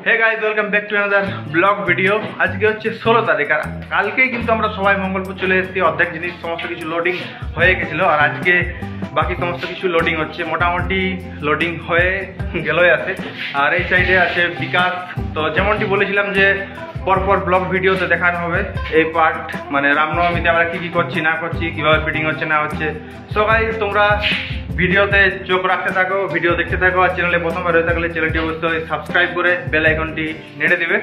Hey guys, welcome back to another vlog video. আজকে হচ্ছে 16 তারিখ, আর কালকেই কিন্তু আমরা সবাই মঙ্গলপুর চলে এসেছি। অর্ধেক জিনিস সমস্ত কিছু লোডিং হয়ে গেছিলো, আর আজকে বাকি সমস্ত কিছু লোডিং হচ্ছে। মোটামুটি লোডিং হয়ে গেলই আছে। আর এই সাইডে আছে বিকাশ। তো যেমনটি বলেছিলাম যে পরপর ব্লগ ভিডিওতে দেখানো হবে এই পার্ট, মানে রামনবমীতে আমরা কী কী করছি না করছি, কীভাবে ফিটিং হচ্ছে না হচ্ছে। সো গাইজ, তোমরা ভিডিওতে চোখ রাখতে থাকো, ভিডিও দেখতে থাকো। আর চ্যানেলে প্রথমবার হয়ে থাকলে চ্যানেলটি অবশ্যই সাবস্ক্রাইব করে বেল আইকনটি নেড়ে দিবে।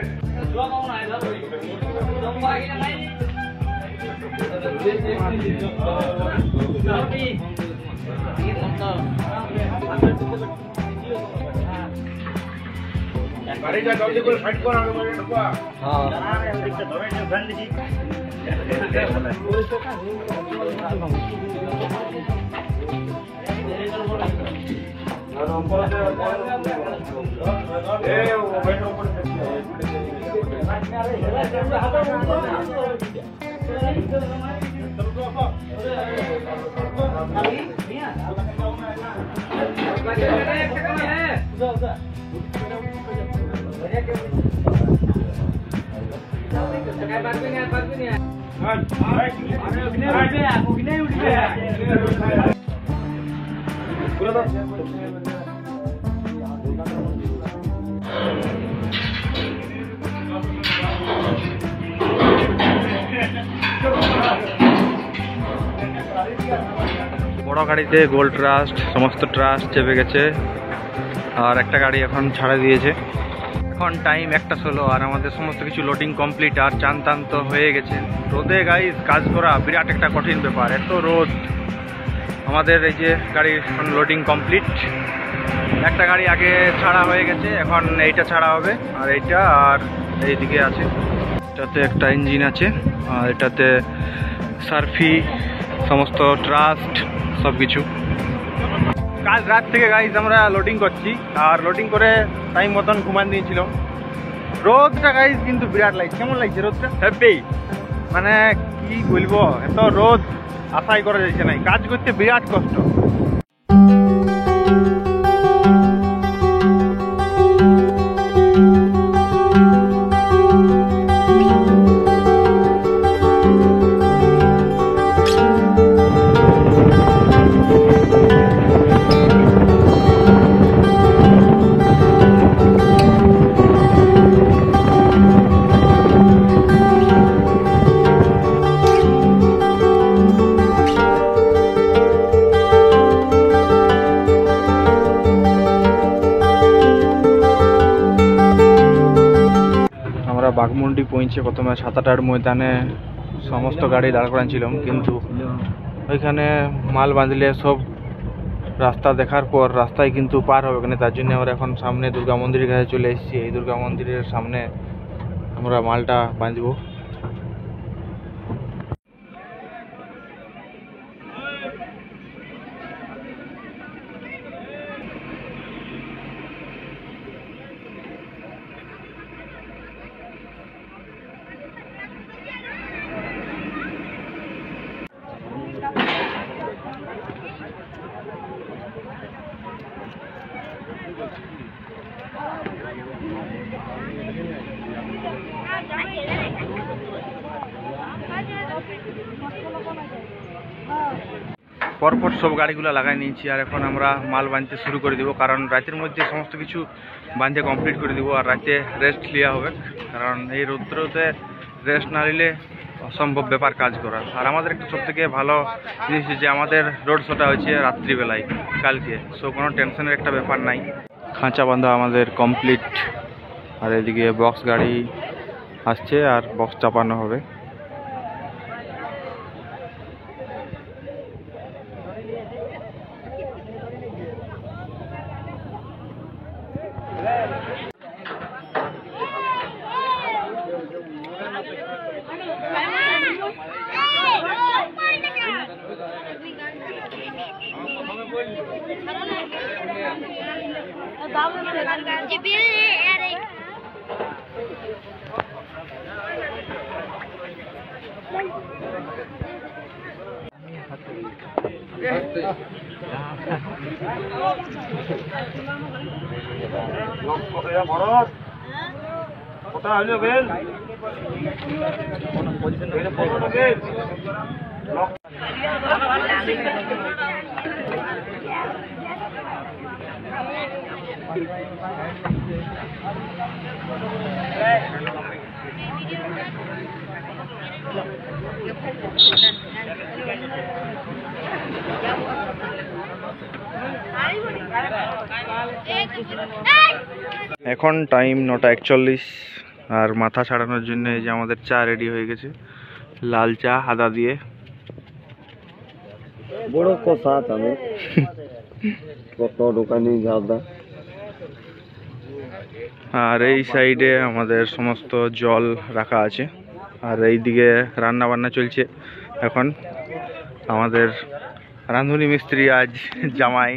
বড় গাড়িতে গোল্ড ট্রাস্ট সমস্ত ট্রাস্ট চেপে গেছে, আর একটা গাড়ি এখন ছাড়া দিয়েছে। এখন টাইম 1:16, আর আমাদের সমস্ত কিছু লোডিং কমপ্লিট, আর চান টান তো হয়ে গেছে। রোদে গাইজ কাজ করা বিরাট একটা কঠিন ব্যাপার, এত রোদ। আমাদের এই যে গাড়ি এখন লোডিং কমপ্লিট, একটা গাড়ি আগে ছাড়া হয়ে গেছে, এখন এইটা ছাড়া হবে, আর এইটা আর এইদিকে আছে। এটাতে একটা ইঞ্জিন আছে, আর এটাতে সার্ফি সমস্ত ট্রাস্ট সব কিছু। কাল রাত থেকে গাইজ আমরা লোডিং করছি, আর লোডিং করে টাইম মতন ঘুমান দিয়েছিল। রোদটা গাইজ কিন্তু বিরাট লাগছে। কেমন লাগছে রোদটা? হ্যাপি, মানে কি বলবো, এত রোদ আশাই করা যাচ্ছে না, কাজ করতে বিরাট কষ্ট। বাঘমুন্ডি পৌঁছে প্রথমে 7-8 ময়দানে সমস্ত গাড়ি দাঁড় করাচ্ছিলাম, কিন্তু ওইখানে মাল বাঁধলে সব রাস্তা দেখার পর রাস্তায় কিন্তু পার হবে না। তার জন্য আমরা এখন সামনে দুর্গা মন্দিরের কাছে চলে এসেছি। এই দুর্গা মন্দিরের সামনে আমরা মালটা বাঁধবো। পরপর সব গাড়িগুলো লাগাই নিয়েছি, আর এখন আমরা মাল বাঁধতে শুরু করে দিব, কারণ রাতের মধ্যে সমস্ত কিছু বাঁধতে কমপ্লিট করে দিব। আর রাতে রেস্ট নেওয়া হবে, কারণ এই রৌদ্রতে রেস্ট না নিলে অসম্ভব ব্যাপার কাজ করার। আর আমাদের একটা সব থেকে ভালো জিনিস যে আমাদের রোড শোটা হয়েছে রাত্রিবেলায় কালকে, সো কোনো টেনশনের একটা ব্যাপার নাই। খাঁচা বাঁধা আমাদের কমপ্লিট, আর এদিকে বক্স গাড়ি আসছে, আর বক্স চাপানো হবে। এখন টাইম 9:41 আর মাথা ছাড়ানোর জন্য এই যে আমাদের চা রেডি হয়ে গেছে, লাল চা আদা দিয়ে। বড় কথা তবে কত দোকানি যাদা। আর এই সাইডে আমাদের সমস্ত জল রাখা আছে, আর এই দিকে রান্না বান্না চলছে। এখন আমাদের রাঁধুনি মিস্ত্রি আজ জামাই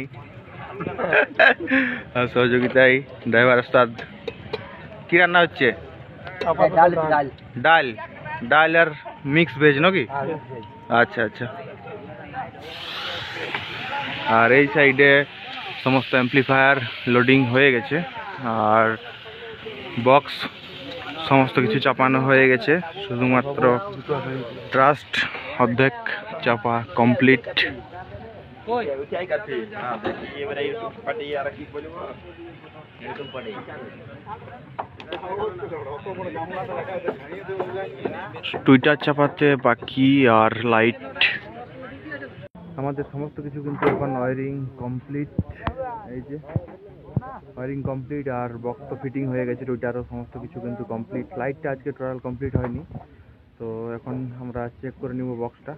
আর সহযোগিতায় ড্রাইভার ওস্তাদ। কি রান্না হচ্ছে? ডাল ডাল আর মিক্স ভেজ নাকি? আচ্ছা আচ্ছা। আর এই সাইডে সমস্ত অ্যাম্পলিফায়ার লোডিং হয়ে গেছে, আর বক্স সমস্ত কিছু চাপানো হয়ে গেছে, শুধুমাত্র ট্রাস্ট অর্ধেক চাপা কমপ্লিট। টুইটার চাপাতে বাকি আর লাইট। আমাদের সমস্ত কিছু কিন্তু এখন ওয়ারিং কমপ্লিট। এই যে ওয়ারিং কমপ্লিট, আর বক্স তো ফিটিং হয়ে গেছে, টুইটারও সমস্ত কিছু কিন্তু কমপ্লিট। লাইটটা আজকে টোটাল কমপ্লিট হয়নি, তো এখন আমরা চেক করে নিব বক্সটা।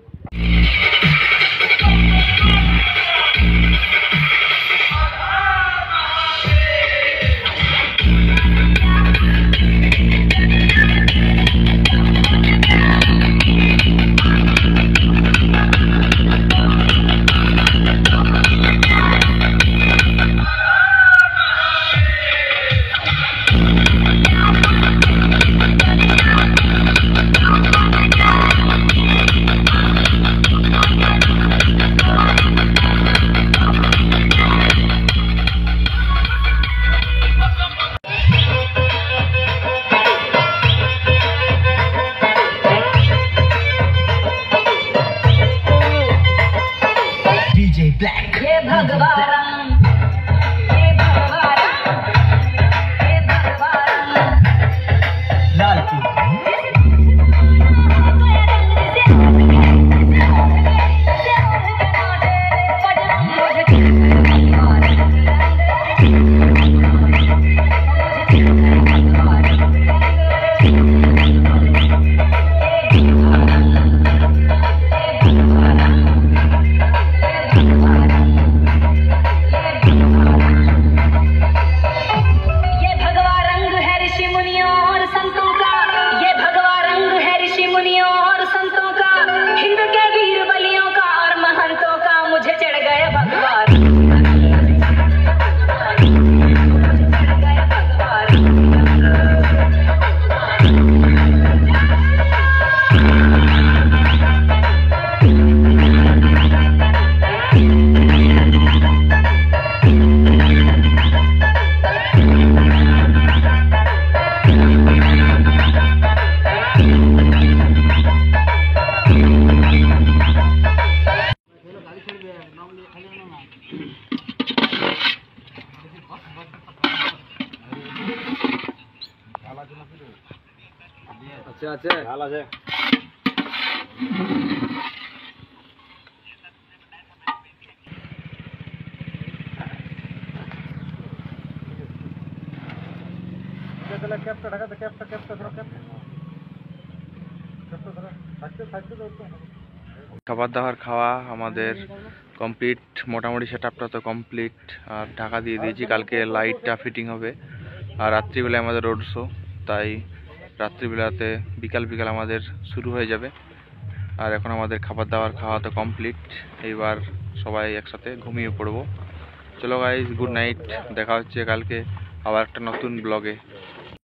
আছে ভাল আছে। খাবার দাবার খাওয়া আমাদের কমপ্লিট, মোটামুটি সেটআপটা তো কমপ্লিট। আর ঢাকা দিয়ে দিয়েছি, কালকে লাইটটা ফিটিং হবে। আর রাত্রিবেলায় আমাদের রোড শো, তাই রাত্রিবেলাতে বিকাল বিকাল আমাদের শুরু হয়ে যাবে। আর এখন আমাদের খাবার দাবার খাওয়া তো কমপ্লিট, এইবার সবাই একসাথে ঘুমিয়ে পড়বো। চলো গাইস, গুড নাইট, দেখা হচ্ছে কালকে আবার একটা নতুন ব্লগে।